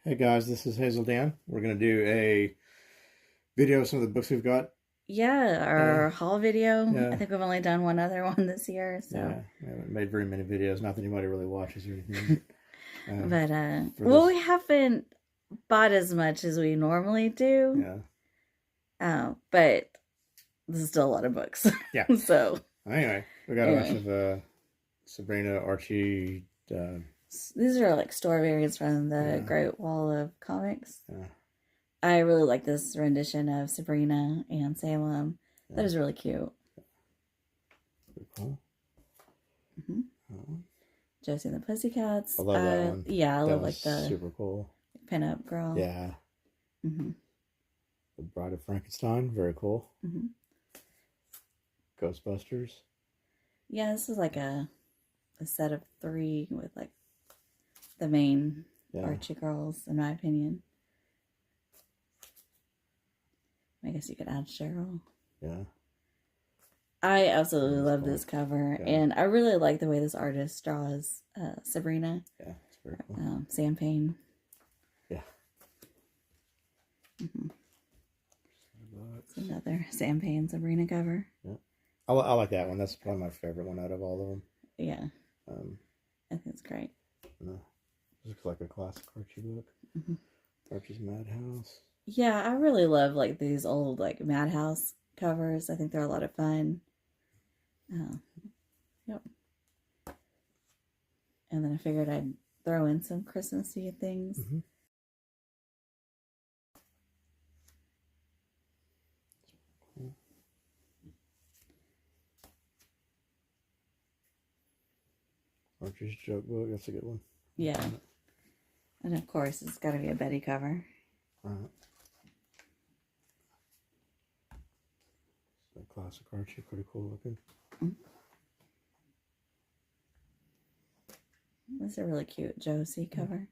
Hey guys, this is Hazel Dan. We're going to do a video of some of the books we've got. Yeah, our haul video. I Yeah, think we've only done one other one this year, so. yeah. We haven't made very many videos. Not that anybody really watches or anything. But For well, this, we haven't bought as much as we normally do. yeah, But this is still a lot of books. yeah. So, Anyway, we got a bunch anyway, of Sabrina, Archie. these are like store variants from the Yeah, Great Wall of Comics. yeah, I really like this rendition of Sabrina and Salem. yeah. That is really cute. Pretty cool. hmm Uh, Josie and the Pussycats. I love that one. Yeah, I That love was like the super cool. pinup girl. Yeah. hmm The Bride of Frankenstein, very cool. hmm Ghostbusters. Yeah, this is like a set of 3 with like the main Yeah. Archie girls, in my opinion. I guess you could add Cheryl. Yeah. I absolutely That's love cool. this cover, Yeah. and I really like the way this artist draws Sabrina. Yeah, it's very cool. Sam Payne. Yeah. Mm-hmm. It's another Sam Payne Sabrina cover. Yeah. I like that one. That's probably my favorite one out of all of them. Yeah. Um, I think it's great. no, it looks like a classic Archie book. Mm-hmm. Archie's Madhouse. Yeah, I really love like these old like Madhouse covers. I think they're a lot of fun. Yep. And then I figured I'd throw in some Christmassy things. Mm-hmm. Cool. Archie's joke book. That's a good one. Yeah. And of course, it's got to be a Betty cover. Right. So classic Archie, pretty cool looking. Mm-hmm. This is a really cute Josie cover.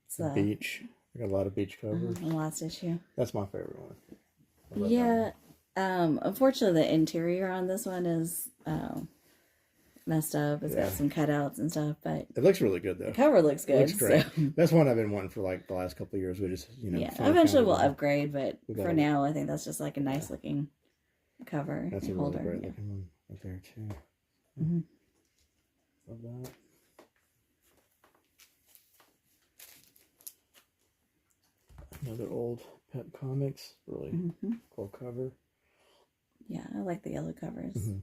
It's The beach. We got a lot of beach covers. The last issue. That's my favorite one. Yeah. Unfortunately, the interior on this one is messed up. It's got some cutouts and stuff, but it looks really good though. The cover looks good. It looks great. So. That's one I've been wanting for like the last couple of years. We just, yeah. Eventually, we'll upgrade, but for now, I think that's just like a nice looking cover. That's a really great looking one right there too. Mm-hmm. Love that. Another old Pet Comics, really cool cover. Yeah, I like the yellow covers. Mm-hmm.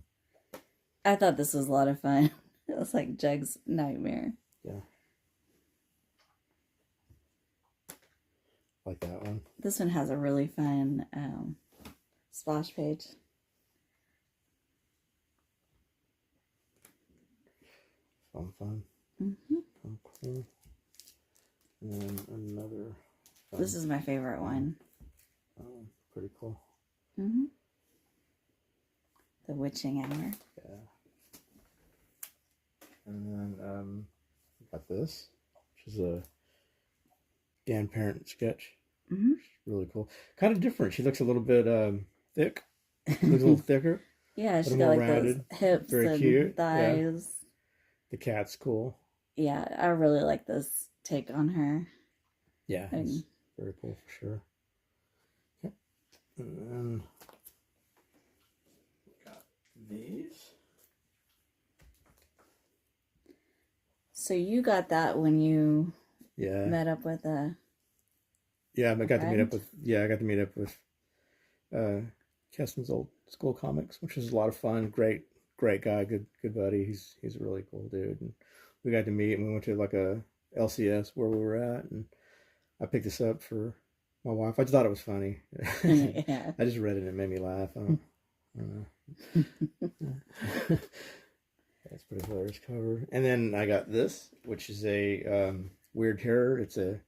I thought this was a lot of fun. It was like Jug's nightmare. Yeah. Like that one. This one has a really fun splash page. Fun. Mm-hmm. Oh, cool. And then another. This is my favorite one. Pretty cool. Mm-hmm. The Witching Hour. Yeah. And then got this, which is a Dan Parent sketch. Mm-hmm. Really cool. Kind of different. She looks a little bit thick. Looks a little thicker. Yeah, she's got like rounded. Those hips very and cute. thighs. Yeah. The cat's cool. Yeah, I really like this take on her. Yeah, it's very cool for sure. Okay. And then we got these. So you got that when you met up with a I got to meet up with Keston's old school comics, which was a lot of fun. Great guy, good buddy. He's a really cool dude. And we got to meet and we went to like a LCS where we were at, and I picked this up for my wife. I just thought it was funny. Yeah. I just read it and it made me laugh. I don't know. That's a pretty hilarious cover. And then I got this, which is a Weird Terror. It's a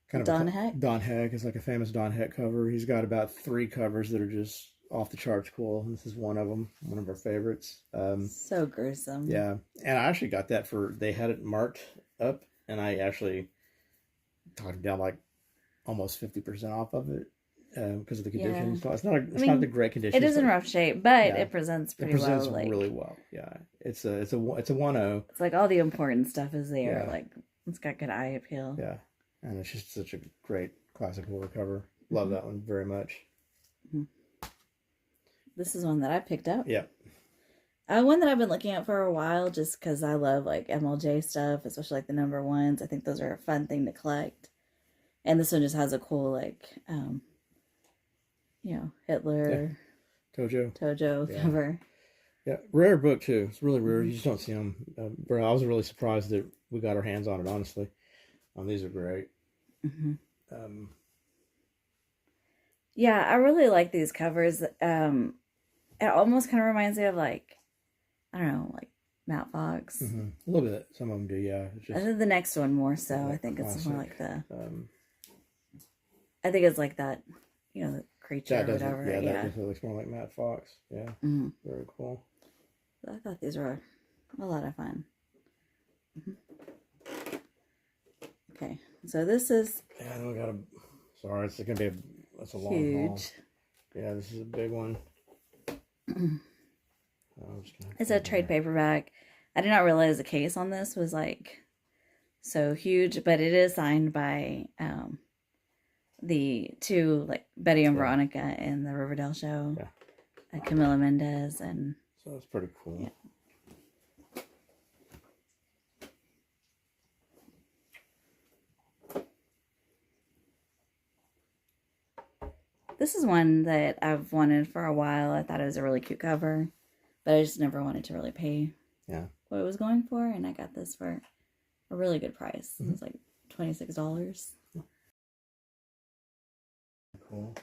kind of Don Heck. Don Heck is like a famous Don Heck cover. He's got about 3 covers that are just off the charts cool. And this is one of them, one of our favorites. So gruesome. Yeah, and I actually got that they had it marked up, and I actually talked down like almost 50% off of it. Because of the conditions. Yeah. So it's not the great condition. It is in rough shape, but it presents pretty well. It presents really well. Yeah, it's a 1.0. It's like all the important stuff is there. Yeah. Like it's got good eye appeal. Yeah, And it's just such a great classic horror cover. Love that one very much. This is one that I picked up. Yep. One that I've been looking at for a while just because I love like MLJ stuff, especially like the number ones. I think those are a fun thing to collect. And this one just has a cool like, Hitler, Tojo cover. Yeah, rare book too. It's really rare. You just don't see them. Bro, I was really surprised that we got our hands on it, honestly. These are great. Yeah, I really like these covers. It almost kind of reminds me of like, I don't know, like Matt Fox. A little bit. Some of them do, yeah. It's just, I think the next one more so. I think it's more like the. I think it's like that, the creature or whatever. Yeah, that definitely looks more like Matt Fox. Yeah, very cool. I thought these were a lot of fun. Okay, so this is. Yeah, then we got a. Sorry, it's gonna be that's a long huge. haul. Yeah, this is a big one. It's a trade paperback. I did not realize the case on this was like so huge, but it is signed by the two, like Betty and Veronica in the Riverdale show. Yeah. Camila Mendez and. So that's pretty cool. Yeah. This is one that I've wanted for a while. I thought it was a really cute cover, but I just never wanted to really pay what it was going for, and I got this for a really good price. It was like $26. Cool.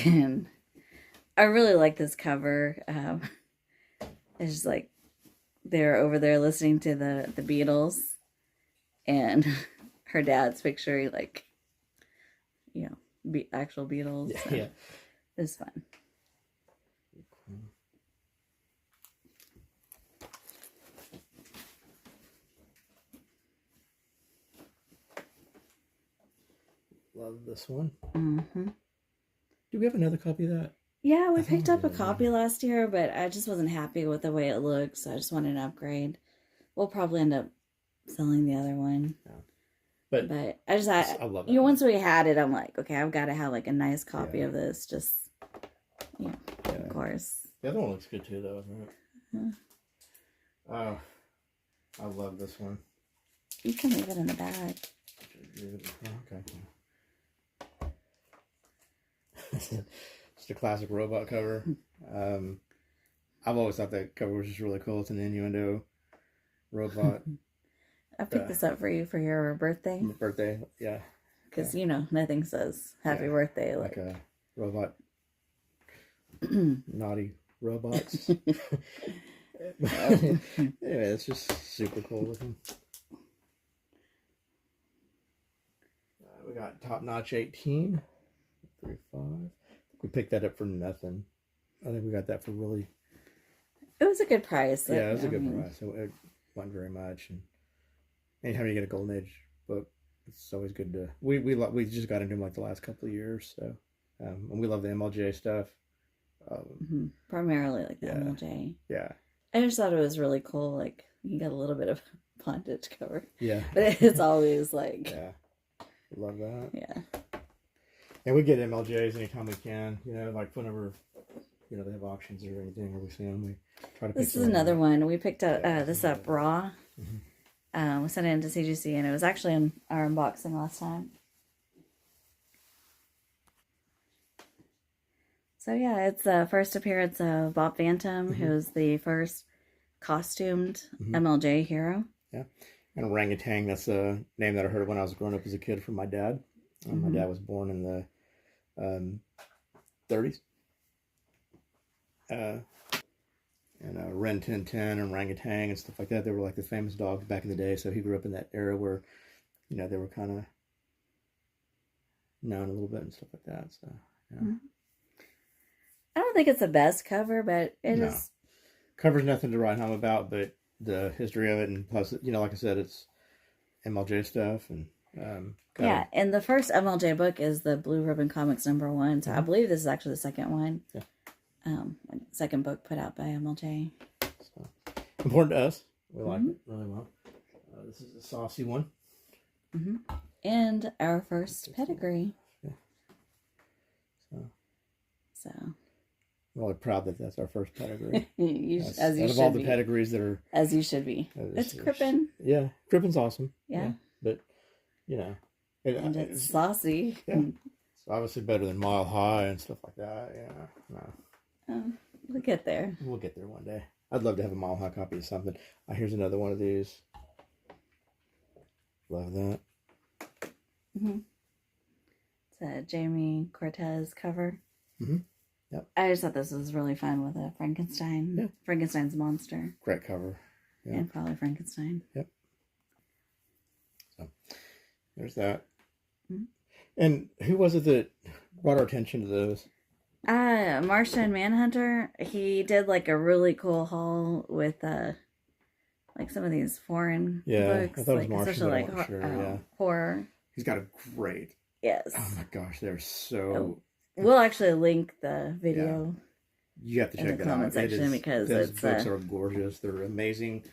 And I really like this cover. It's just like they're over there listening to the Beatles, and her dad's picture, like, actual Beatles. Yeah, yeah. It's fun. Love this one. Do we have another copy of that? Yeah, we picked up a copy last year, but I just wasn't happy with the way it looked, so I just wanted an upgrade. We'll probably end up selling the other one. Yeah. But I love it. Once we had it, I'm like, okay, I've got to have like a nice copy of this. Just, of course. The other one looks good too, though, isn't it? Oh, I love this one. You can leave it in the bag. Okay. Just a classic robot cover. I've always thought that cover was just really cool. It's an innuendo robot. I picked this up for you for your birthday. Birthday, yeah. Because, nothing says happy birthday. Like a robot. Naughty robots. Yeah, it's just super cool looking. We got Top Notch 18. 35. We picked that up for nothing. I think we got that for really. It was a good price. Yeah, it was a good price. It wasn't very much. And anytime you get a Golden Age book, it's always good to. We just got into them like the last couple of years, so and we love the MLJ stuff. Primarily like the MLJ. Yeah. I just thought it was really cool. Like you got a little bit of bondage cover. Yeah. But it's always like. Yeah. Love that. Yeah. And we get MLJs anytime we can, like whenever, they have auctions or anything, or we see them, we try to pick This is another one. We picked up this up raw. We sent it into CGC, and it was actually in our unboxing last time. So yeah, it's the first appearance of Bob Phantom, who's the first costumed MLJ hero. Yeah. And orangutan, that's a name that I heard when I was growing up as a kid from my dad. My dad was born in the 30s. And Ren Tin Tin and orangutan and stuff like that. They were like the famous dogs back in the day. So he grew up in that era where, they were kind of known a little bit and stuff like that. So, yeah. I don't think it's the best cover, but it is. Cover's nothing to write home about, but the history of it, and plus, like I said, it's MLJ stuff, and and the first MLJ book is the Blue Ribbon Comics #1, so I believe this is actually the second one. Second book put out by MLJ. So, important to us. We like it really well. This is a saucy one. Mm-hmm. And our first pedigree. Yeah. So. I'm really proud that that's our first pedigree. As you should be. Out of all the pedigrees that are... As you should be. It's Crippen. Yeah. Crippen's awesome. Yeah. But, you know. And it's saucy. Yeah. It's obviously better than Mile High and stuff like that. Yeah. No. We'll get there. We'll get there one day. I'd love to have a Mile High copy of something. Here's another one of these. Love that. Mm-hmm. It's a Jamie Cortez cover. Mm-hmm. Yep. I just thought this was really fun with a Frankenstein. Yeah. Frankenstein's monster. Great cover. Yeah. And probably Frankenstein. Yep. So there's that. Mm-hmm. And who was it that brought our attention to those? Martian Manhunter. He did like a really cool haul with like some of these foreign books. I thought like, it was Martian, especially like horror. He's got a great. Yes. Oh my gosh, they're so. We'll actually link the video. Yeah. You have to check in the comment section because those books are gorgeous. They're amazing,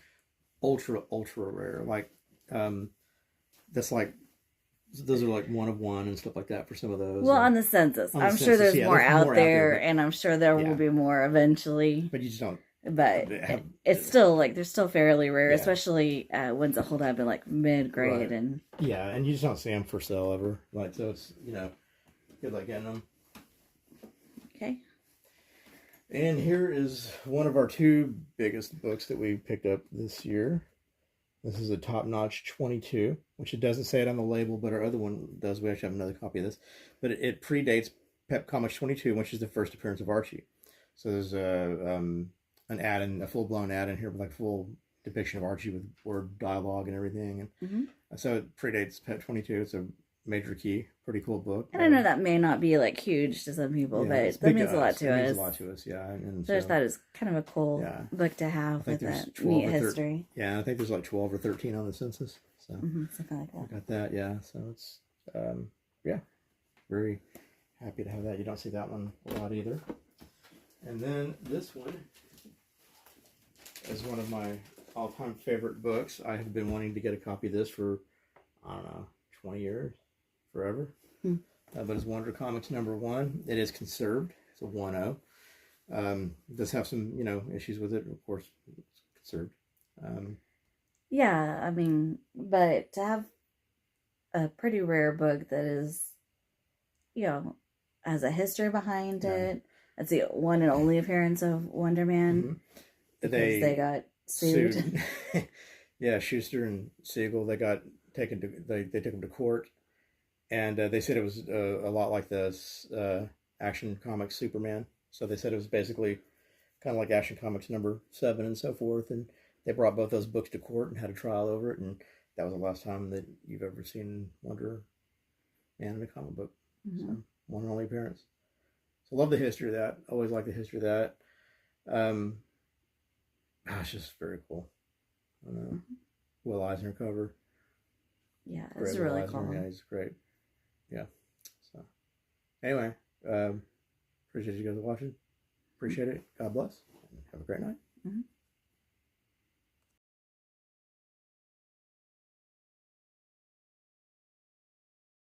ultra rare. Like, that's like. Those are like 1 of 1 and stuff like that for some of those. Well, on the census. I'm sure there's more out there, and I'm sure there will be more eventually. But you just don't. But it's still like they're still fairly rare, especially ones that hold up in like mid-grade and. Yeah, and you just don't see them for sale ever. Like so, it's good luck getting them. Okay. And here is one of our 2 biggest books that we picked up this year. This is a top-notch 22, which it doesn't say it on the label, but our other one does. We actually have another copy of this. But it predates Pep Comics 22, which is the first appearance of Archie. So there's an ad, a full-blown ad in here with like full depiction of Archie with word dialogue and everything. And so it predates Pep 22. It's a major key. Pretty cool book. And I know that may not be like huge to some people, but that means a lot to us. It means a lot to us, yeah. And so I just thought it was kind of a cool book to have with that neat history. Yeah, I think there's like 12 or 13 on the census. So something like that. I got that, yeah. So it's, very happy to have that. You don't see that one a lot either. And then this one is one of my all-time favorite books. I have been wanting to get a copy of this for, I don't know, 20 years. Forever. But it's Wonder Comics #1. It is conserved. It's a 1-0. It does have some, issues with it. Of course, it's conserved. Yeah, I mean, but to have a pretty rare book that is, has a history behind it. It's the one and only appearance of Wonder Man. Because they got sued. Yeah, Schuster and Siegel, they got taken to, they took them to court. And they said it was a lot like the Action Comics Superman. So they said it was basically kind of like Action Comics #7 and so forth. And they brought both those books to court and had a trial over it. And that was the last time that you've ever seen Wonder Man in a comic book. So, one and only appearance. So love the history of that. Always like the history of that. It's just very cool. I don't know. Will Eisner cover. Yeah, it's really cool. Yeah, he's great. Yeah. So, anyway, appreciate you guys watching. Appreciate it. God bless. Have a great night.